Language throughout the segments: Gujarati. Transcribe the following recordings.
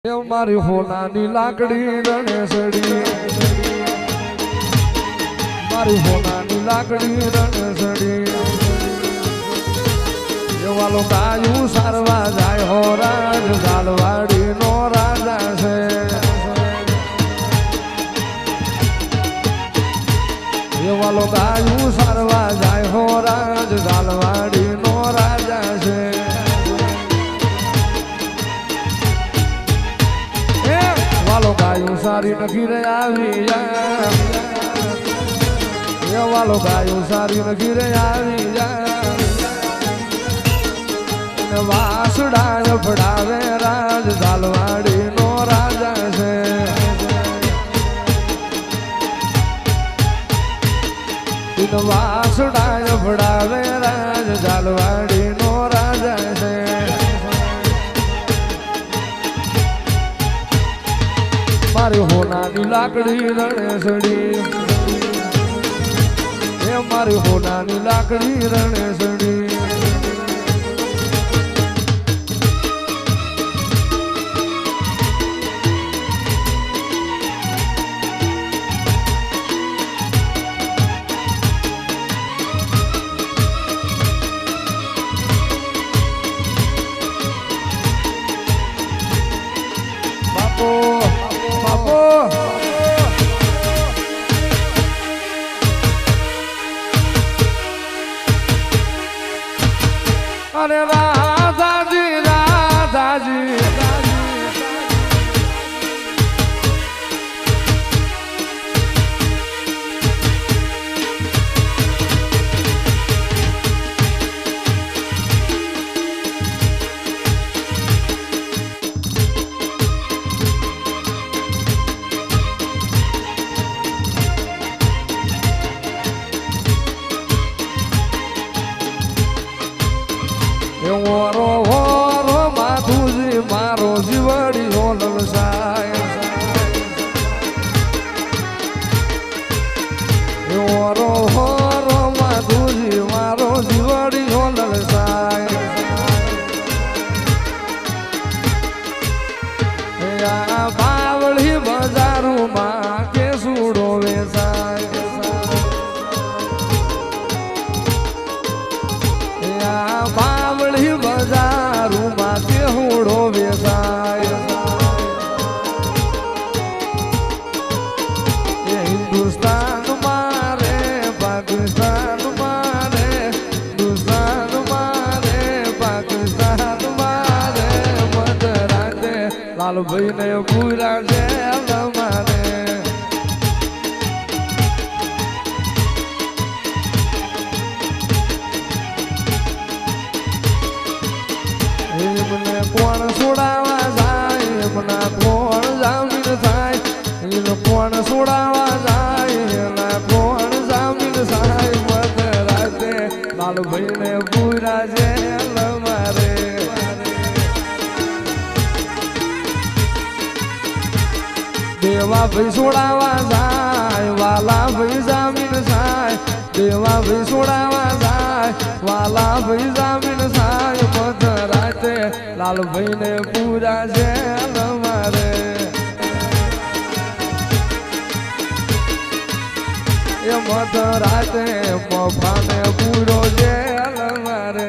એ મારી હોનાની લાકડી રણે સડી, મારી હોનાની લાકડી રણે સડી. એ વાલો ગાયું સારવા જાય હો રાજ ગાલવાડી નો રાજા છે. એ વાલો ગાયું સારવા જાય હો રાજ ગાલવાડી નો રાજા છે. વાલો ગાયું સારી નખી રે આવી જા, એ વાલો ગાયું સારી નખી રે આવી જા. વાસડા ફડાવે રાજ ગાલવાડી નો રાજા છે. વાસડા ફડાવે રાજ ગાલવાડી નો રાજા છે. મારી હોનાની લાકડી રણે સડી, એ મારી હોનાની લાકડી રણે સડી. અરે રાધાજી રાધાજી ઓરો ઓરો માધુજી મારો જીવડી નો લલસાય. ઓરો ઓરો માધુજી મારો જીવડી નો લલસાય. આ બાવળી બજારમાં કે સુડો વેચાય. બાવળી બજારમાં કેહુડો વેચાય. એ હિન્દુસ્તાન મારે પાકિસ્તાન મારે, હિન્દુસ્તાન મારે પાકિસ્તાન મારે. મધરાતે લાલભાઈ ને પૂરા જેલ મારે. એમને કોણ છોડાવા જાય, એમના કોણ જામીન થાય. એને કોણ છોડાવા જાય, એના કોણ જામીન થાય. મધરાતે લાલભાઈ ને પૂરા જેલ મારે. દેવા ભાઈ છોડાવા જાય, વાલા ભાઈ જામીન થાય. દેવા ભાઈ છોડાવા જાય, વાલા ભાઈ જામીન થાય. મધરાતે લાલભાઈ ને પૂરા જેલ મારે. એ મધરાતે મફાને પૂરો જેલ મારે.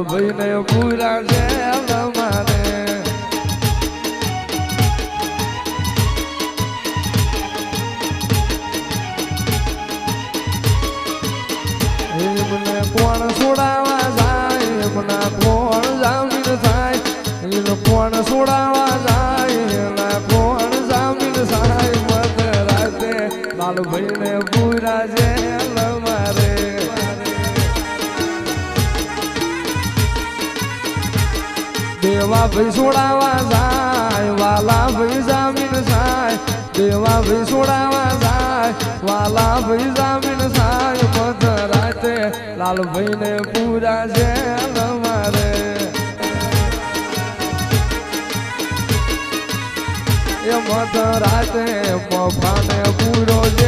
લાલભાઈ ને પૂરા છે મારે મને કોણ છોડાવા જાય મને કોણ જામીન થાય કોણ છોડાવા જાય કોણ જામીન થાય મત રાતે લાલભાઈ ને પૂરા છે મારે દેવા ભાઈ છોડાવા જાય વાલા ભાઈ જામીન થાય દેવા ભાઈ છોડાવા જાય વાલા ભાઈ જામીન થાય મત રાતે લાલભાઈ ને પૂરા છે મારે એ મત રાતે મફાને પૂરો છે